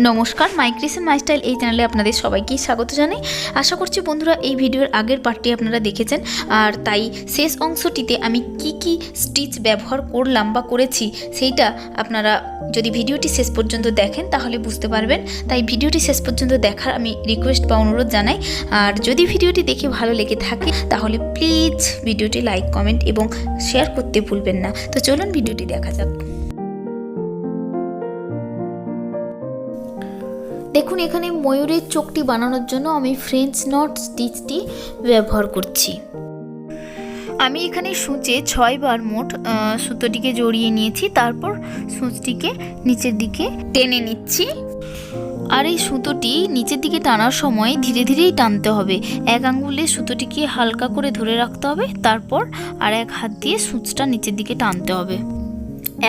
নমস্কার, মাই creation my style এই চ্যানেলে আপনাদের সবাইকে স্বাগত জানাই। আশা করছি বন্ধুরা এই ভিডিওর আগের পার্টটি আপনারা দেখেছেন, আর তাই শেষ অংশটিতে আমি কি স্টিচ ব্যবহার করলাম বা করেছি সেইটা আপনারা যদি ভিডিওটি শেষ পর্যন্ত দেখেন তাহলে বুঝতে পারবেন। তাই ভিডিওটি শেষ পর্যন্ত দেখার আমি রিকোয়েস্ট বা অনুরোধ জানাই। আর যদি ভিডিওটি দেখে ভালো লেগে থাকে তাহলে প্লিজ ভিডিওটি লাইক, কমেন্ট এবং শেয়ার করতে ভুলবেন না। তো চলুন ভিডিওটি দেখা যাক। দেখুন, এখানে ময়ূরের চোখটি বানানোর জন্য আমি ফ্রেঞ্চ নট স্টিচটি ব্যবহার করছি। আমি এখানে সূচে 6 বার মোট সুতোটিকে জড়িয়ে নিয়েছি, তারপর সূচটিকে নিচের দিকে টেনে নিচ্ছি। আর এই সুতোটি নিচের দিকে টানার সময় ধীরে ধীরেই টানতে হবে। এক আঙ্গুলে সুতোটিকে হালকা করে ধরে রাখতে হবে, তারপর আর এক হাত দিয়ে সূচটা নিচের দিকে টানতে হবে।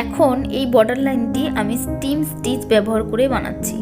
এখন এই বর্ডার লাইনটি আমি স্টিম স্টিচ ব্যবহার করে বানাচ্ছি।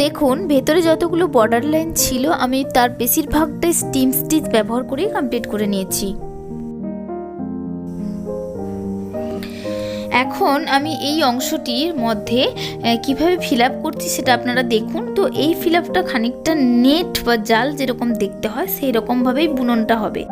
দেখুন, ভেতরে যতগুলো বর্ডার লাইন ছিল আমি তার বেশিরভাগটাই স্টিম স্টিচ ব্যবহার করে কমপ্লিট করে নিয়েছি। এখন আমি এই অংশটির মধ্যে কিভাবে ফিল আপ করছি সেটা আপনারা দেখুন। তো এই ফিল আপটা খানিকটা নেট বা জাল যেরকম দেখতে হয় সেই রকমভাবেই বুননটা হবে।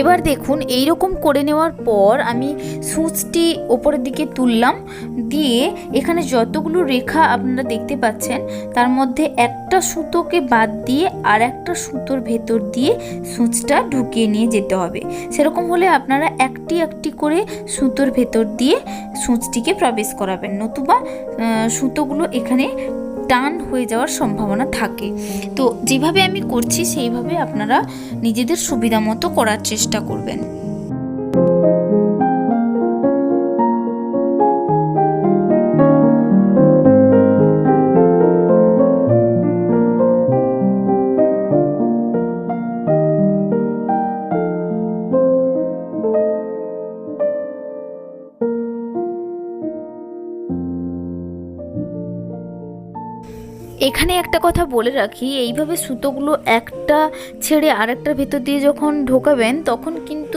এবার দেখুন এই রকম করে নেওয়ার পর আমি সূচটি ওপরের দিকে তুললাম, দিয়ে এখানে যতগুলো রেখা আপনারা দেখতে পাচ্ছেন তার মধ্যে একটা সুতোকে বাদ দিয়ে আর একটা সুতোর ভেতর দিয়ে সূচটা ঢুকিয়ে নিয়ে যেতে হবে। সেরকম হলে আপনারা একটি একটি করে সুতোর ভেতর দিয়ে সূচটিকে প্রবেশ করাবেন, নতুবা সুতোগুলো এখানে টান হয়ে যাওয়ার সম্ভাবনা থাকে। তো যেভাবে আমি করছি সেইভাবে আপনারা নিজেদের সুবিধা মতো করার চেষ্টা করবেন। এখানে একটা কথা বলে রাখি, এইভাবে সুতোগুলো একটা ছেড়ে আরেকটার ভেতর দিয়ে যখন ঢোকাবেন তখন কিন্তু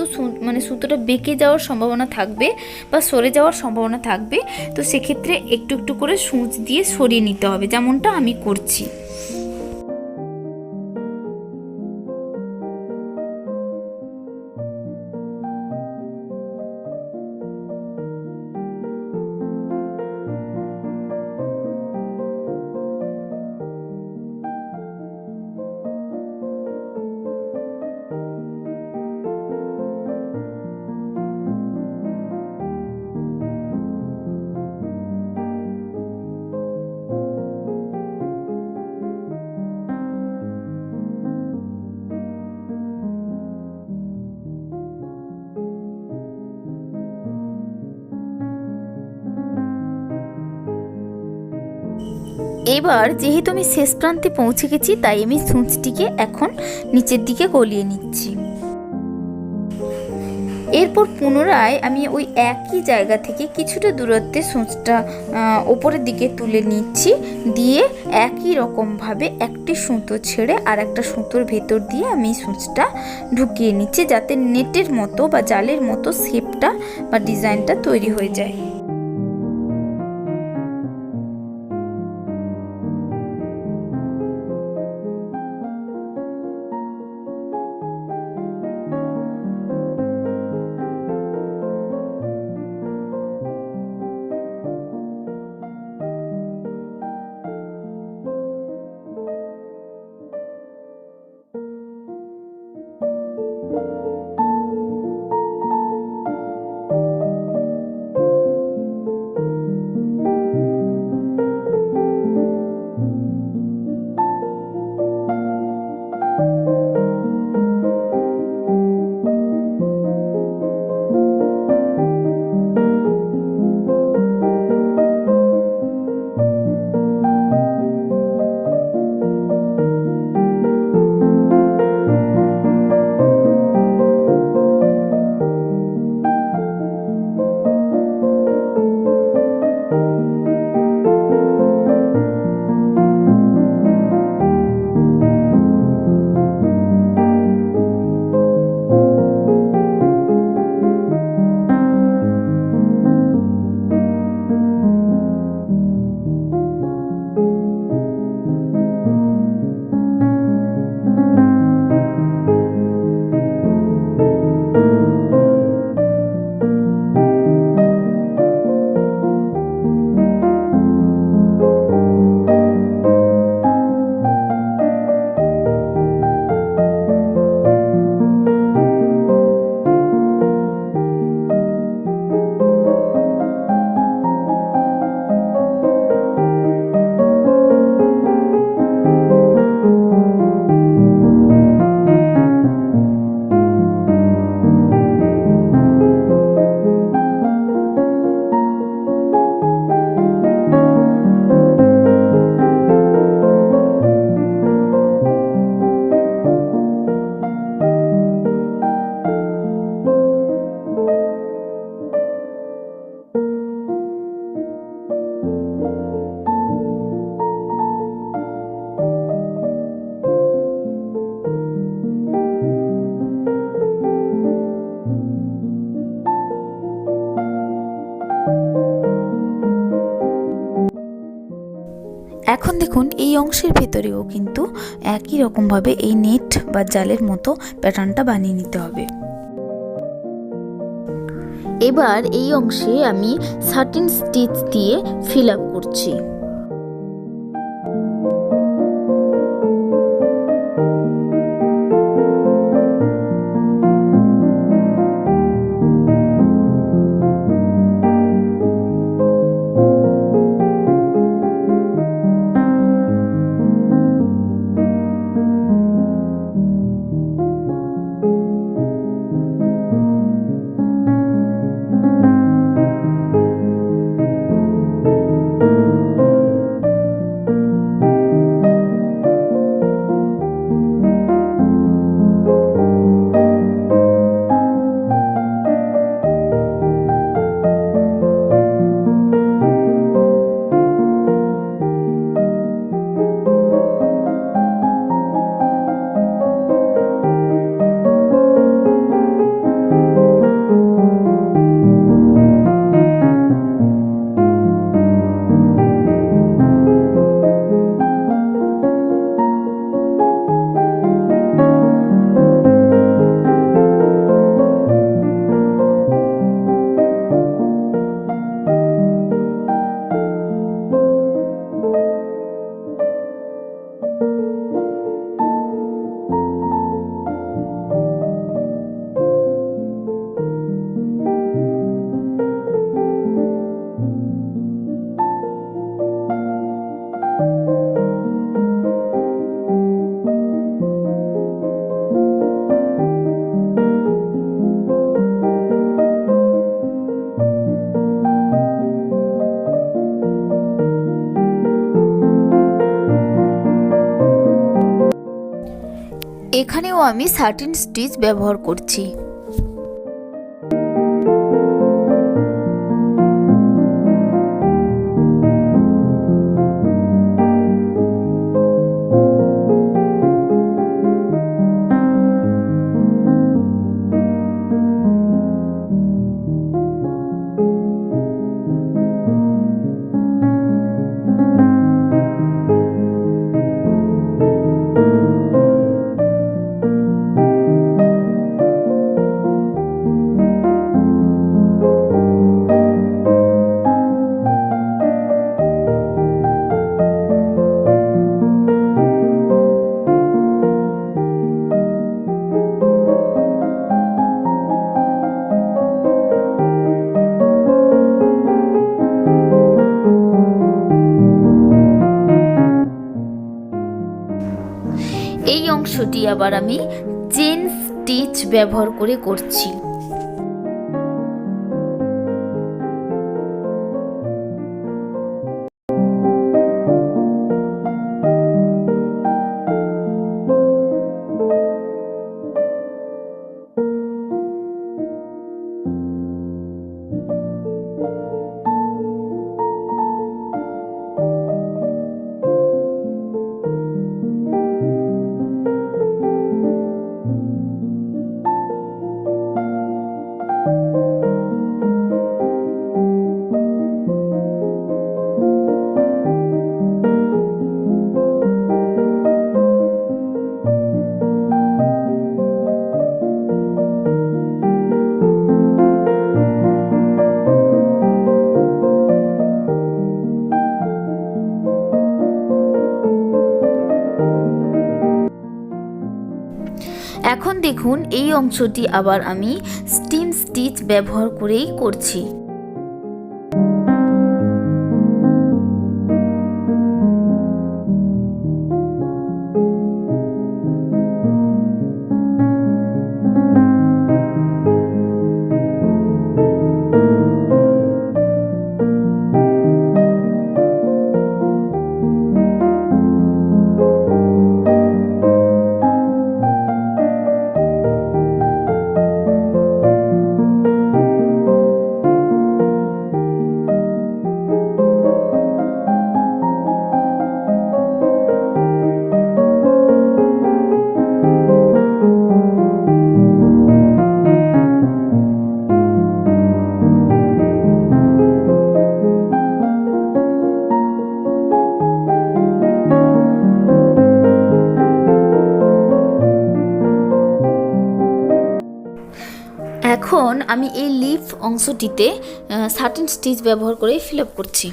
সুতোটা বেঁকে যাওয়ার সম্ভাবনা থাকবে বা সরে যাওয়ার সম্ভাবনা থাকবে। তো সেক্ষেত্রে একটু একটু করে সূচ দিয়ে সরিয়ে নিতে হবে, যেমনটা আমি করছি। এবার যেহেতু আমি শেষ প্রান্তে পৌঁছে গেছি, তাই আমি সূচটিকে এখন নিচের দিকে গলিয়ে নিচ্ছি। এরপর পুনরায় আমি ওই একই জায়গা থেকে কিছুটা দূরত্বে সূচটা ওপরের দিকে তুলে নিচ্ছি, দিয়ে একই রকমভাবে একটি সুতো ছেড়ে আর একটা সুতোর ভেতর দিয়ে আমি সূচটা ঢুকিয়ে নিচ্ছি, যাতে নেটের মতো বা জালের মতো শেপটা বা ডিজাইনটা তৈরি হয়ে যায়। এখন দেখুন এই অংশের ভেতরেও কিন্তু একই রকমভাবে এই নেট বা জালের মতো প্যাটার্নটা বানিয়ে নিতে হবে। এবার এই অংশে আমি সাটিন স্টিচ দিয়ে ফিল আপ করছি। এখানেও আমি সাটিন স্টিচ ব্যবহার করছি। এই অংশটি আবার আমি চেন স্টিচ ব্যবহার করে করছি। এখন দেখুন এই অংশটি আবার আমি স্টিম স্টিচ ব্যবহার করেই করছি। আমি এই লিফ অংশটিতে সাটিন স্টিচ ব্যবহার করে ফিল আপ করছি।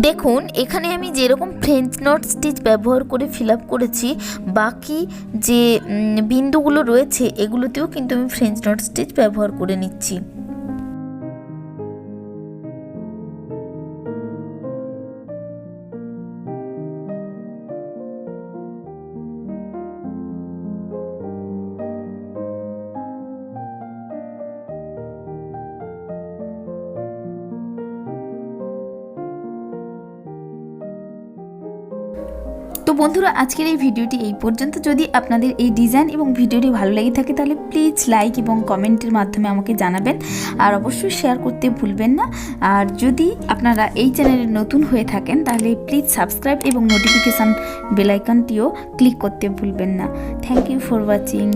দেখুন এখানে আমি যেরকম ফ্রেঞ্চ নট স্টিচ ব্যবহার করে ফিল আপ করেছি, বাকি যে বিন্দুগুলো রয়েছে এগুলোতেও কিন্তু আমি ফ্রেঞ্চ নট স্টিচ ব্যবহার করে নিচ্ছি। তো বন্ধুরা, আজকের এই ভিডিওটি এই পর্যন্ত। যদি আপনাদের এই ডিজাইন এবং ভিডিওটি ভালো লেগে থাকে তাহলে প্লিজ লাইক এবং কমেন্টের মাধ্যমে আমাকে জানাবেন, আর অবশ্যই শেয়ার করতে ভুলবেন না। আর যদি আপনারা এই চ্যানেলে নতুন হয়ে থাকেন তাহলে প্লিজ সাবস্ক্রাইব এবং নোটিফিকেশান বেল আইকনটিও ক্লিক করতে ভুলবেন না। Thank you for watching.